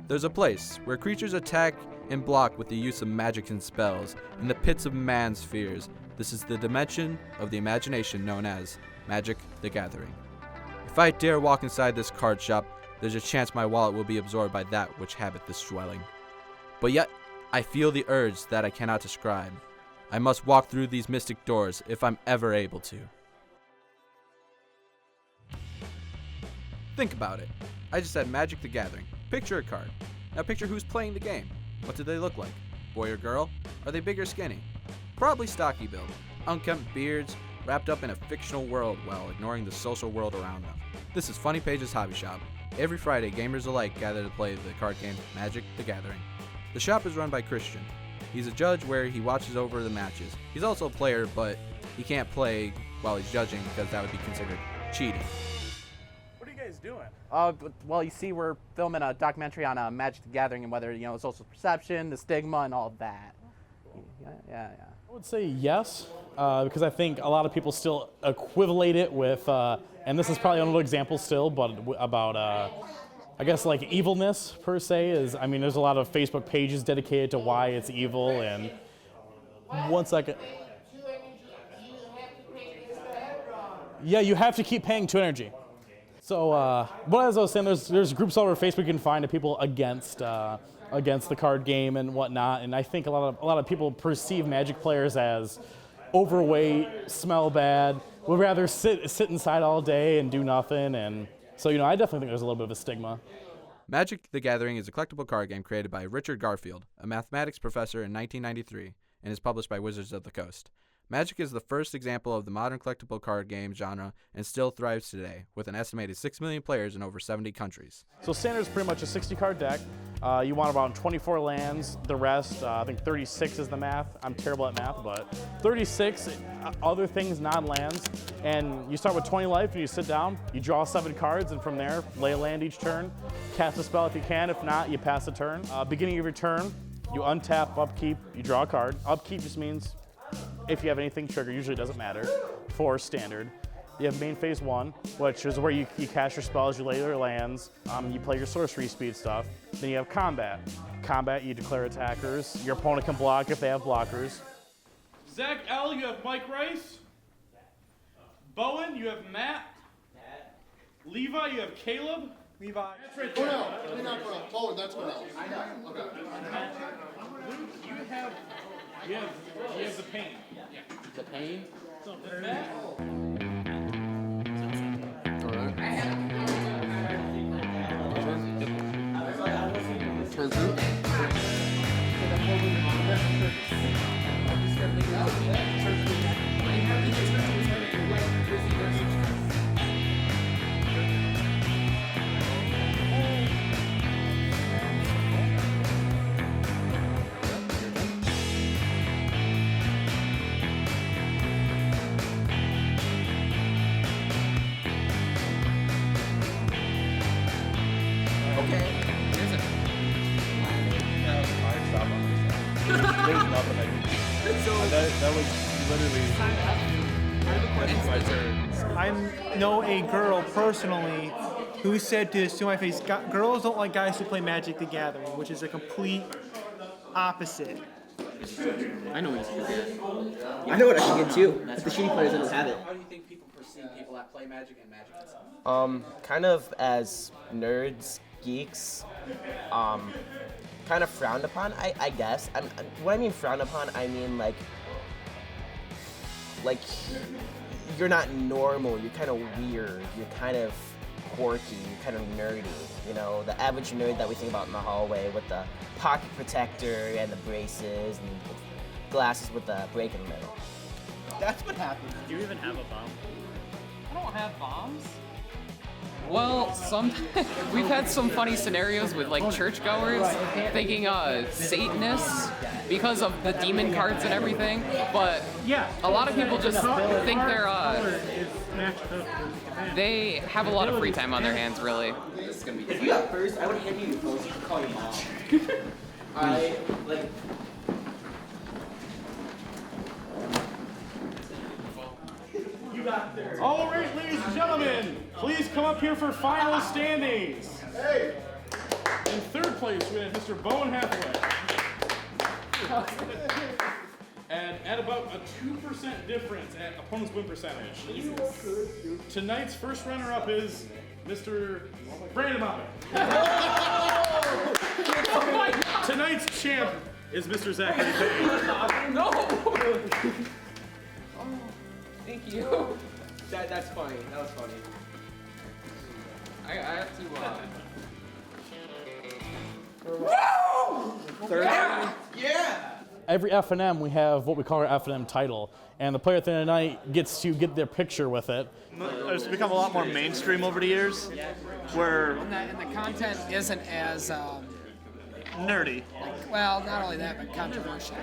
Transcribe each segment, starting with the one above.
There's a place where creatures attack and block with the use of magic and spells in the pits of man's fears. This is the dimension of the imagination known as Magic the Gathering. If I dare walk inside this card shop, there's a chance my wallet will be absorbed by that which habit this dwelling. But yet, I feel the urge that I cannot describe. I must walk through these mystic doors if I'm ever able to. Think about it. I just said Magic the Gathering. Picture a card. Now picture who's playing the game. What do they look like? Boy or girl? Are they big or skinny? Probably stocky build, unkempt beards, wrapped up in a fictional world while ignoring the social world around them. This is Funny Page's Hobby Shop. Every Friday, gamers alike gather to play the card game Magic the Gathering. The shop is run by Christian. He's a judge where he watches over the matches. He's also a player, but he can't play while he's judging because that would be considered cheating. What are you guys doing? Well, you see, we're filming a documentary on Magic the Gathering and whether, social perception, the stigma, and all of that. Yeah. I would say yes, because I think a lot of people still equivalate it with, and this is probably another example still, but about, I guess, like evilness per se is, there's a lot of Facebook pages dedicated to why it's evil, and 1 second. Yeah, you have to keep paying 2 energy. So, but as I was saying, there's groups all over Facebook you can find of people against the card game and whatnot, and I think a lot of people perceive Magic players as overweight, smell bad, would rather sit inside all day and do nothing, and so I definitely think there's a little bit of a stigma. Magic the Gathering is a collectible card game created by Richard Garfield, a mathematics professor in 1993, and is published by Wizards of the Coast. Magic is the first example of the modern collectible card game genre and still thrives today, with an estimated 6 million players in over 70 countries. So standard is pretty much a 60-card deck. You want about 24 lands. The rest, I think 36 is the math. I'm terrible at math, but 36 other things, non-lands. And you start with 20 life, and you sit down, you draw 7 cards, and from there, lay a land each turn. Cast a spell if you can. If not, you pass a turn. Beginning of your turn, you untap, upkeep, you draw a card. Upkeep just means if you have anything trigger, usually doesn't matter, for standard. You have main phase 1, which is where you cast your spells, you lay your lands, you play your sorcery speed stuff. Then you have combat. Combat, you declare attackers. Your opponent can block if they have blockers. Zach L, you have Mike Rice. Bowen, you have Matt. Levi, you have Caleb. Levi. That's right Oh there. no, you're not going. Oh, that's going out. I know. Okay. Luke, you have the pain. The pain? The Matt. Turn through. That was literally. I know a girl personally who said this to my face, girls don't like guys who play Magic the Gathering, which is a complete opposite. I know what you get. I know what I should get too, but the shitty players don't have it. How do you think people perceive people that play Magic and Magic itself? Kind of as nerds, geeks, kind of frowned upon, I guess. What I mean frowned upon, I mean like you're not normal, you're kind of weird, you're kind of quirky, you're kind of nerdy, the average nerd that we think about in the hallway with the pocket protector and the braces and the glasses with the break in the middle. That's what happens. Do you even have a bomb? I don't have bombs. Well, we've had some funny scenarios with churchgoers thinking Satanists because of the demon cards and everything, but a lot of people just think they have a lot of free time on their hands, really. If you got first, I would hand you your phone so you could call your mom. All right, ladies and gentlemen, please come up here for final standings. In third place, we have Mr. Bowen Hathaway. And at about a 2% difference at opponent's win percentage. Tonight's first runner-up is Mr. Brandon Moppet. Tonight's champ is Mr. Zachary Payne. No! Oh, thank you. That's funny. That was funny. I have to, Every F&M, we have what we call our F&M title, and the player at the end of the night gets to get their picture with it. It's become a lot more mainstream over the years, where And the content isn't as, nerdy. well, not only that, but controversial.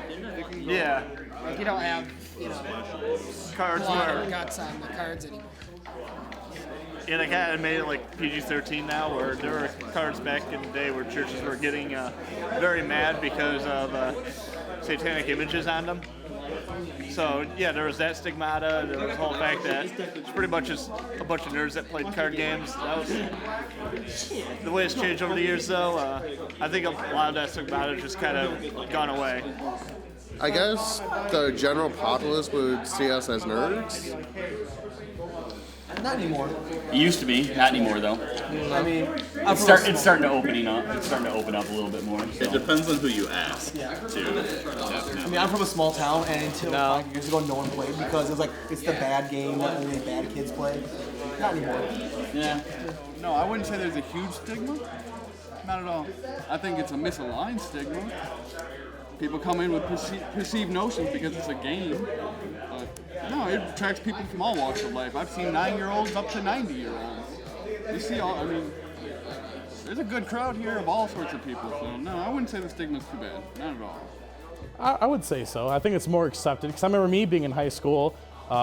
Yeah, Like, you don't have, cards blood or where guts on the cards anymore. yeah, they kind of made it like PG-13 now, where there were cards back in the day where churches were getting very mad because of satanic images on them. So yeah, there was that stigmata. There was the whole fact that it's pretty much just a bunch of nerds that played card games. That was the way it's changed over the years, though. I think a lot of that stigmata has just kind of gone away. I guess the general populace would see us as nerds. Not anymore. It used to be, not anymore though. I mean, It's starting to opening up. It's starting to open up a little bit more. So. It depends on who you ask. Yeah. Too. I mean, I'm from a small town, and until 5 years ago, no one played because it was like it's the bad game that only bad kids play. Not anymore. Yeah. No, I wouldn't say there's a huge stigma. Not at all. I think it's a misaligned stigma. People come in with perceived notions because it's a game. No, it attracts people from all walks of life. I've seen 9-year-olds up to 90-year-olds. You see all, I mean, there's a good crowd here of all sorts of people. So no, I wouldn't say the stigma's too bad. Not at all. I would say so. I think it's more accepted because I remember me being in high school,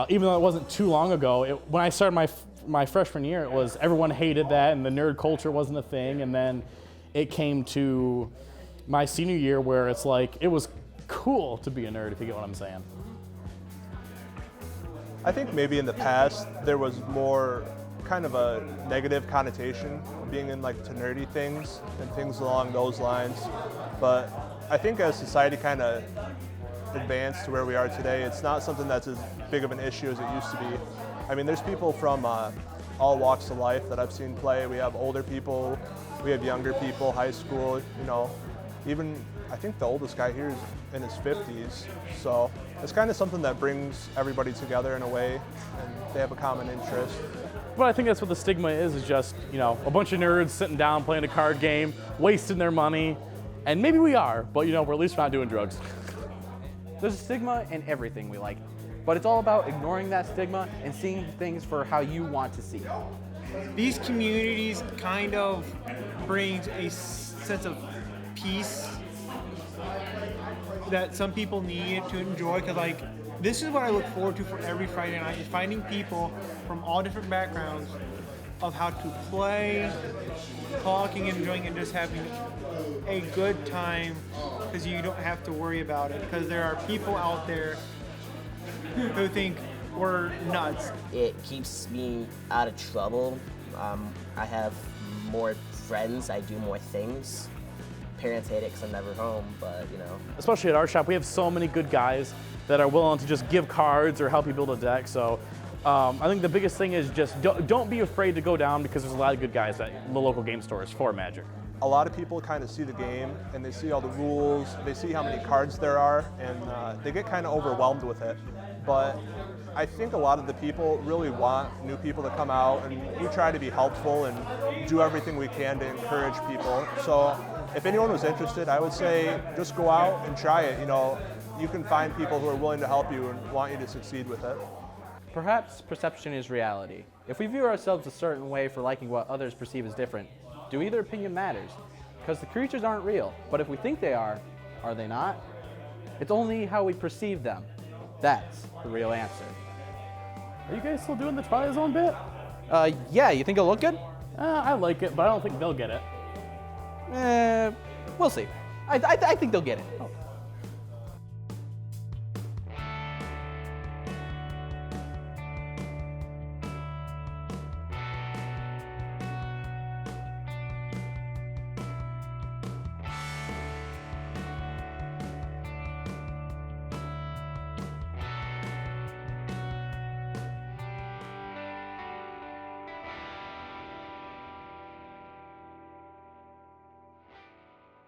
even though it wasn't too long ago. When I started my freshman year, it was everyone hated that and the nerd culture wasn't a thing. And then it came to my senior year where it's like it was cool to be a nerd, if you get what I'm saying. I think maybe in the past there was more kind of a negative connotation of being in like to nerdy things and things along those lines. But I think as society kind of advanced to where we are today, it's not something that's as big of an issue as it used to be. I mean, there's people from all walks of life that I've seen play. We have older people, we have younger people, high school, even I think the oldest guy here is in his 50s. So it's kind of something that brings everybody together in a way, and they have a common interest. But I think that's what the stigma is just, a bunch of nerds sitting down playing a card game, wasting their money. And maybe we are, but we're at least not doing drugs. There's a stigma in everything we like, but it's all about ignoring that stigma and seeing things for how you want to see. These communities kind of brings a sense of peace that some people need to enjoy, because this is what I look forward to for every Friday night, is finding people from all different backgrounds of how to play, talking, enjoying, and just having a good time, because you don't have to worry about it, because there are people out there who think we're nuts. It keeps me out of trouble. I have more friends, I do more things. Parents hate it because I'm never home, but Especially at our shop, we have so many good guys that are willing to just give cards or help you build a deck. So I think the biggest thing is just don't be afraid to go down, because there's a lot of good guys at the local game stores for Magic. A lot of people kind of see the game and they see all the rules, they see how many cards there are, and they get kind of overwhelmed with it. But I think a lot of the people really want new people to come out, and we try to be helpful and do everything we can to encourage people. So if anyone was interested, I would say just go out and try it. You can find people who are willing to help you and want you to succeed with it. Perhaps perception is reality. If we view ourselves a certain way for liking what others perceive as different, do either opinion matters? Because the creatures aren't real, but if we think they are they not? It's only how we perceive them. That's the real answer. Are you guys still doing the Twilight Zone bit? Yeah, you think it'll look good? I like it, but I don't think they'll get it. We'll see. I think they'll get it.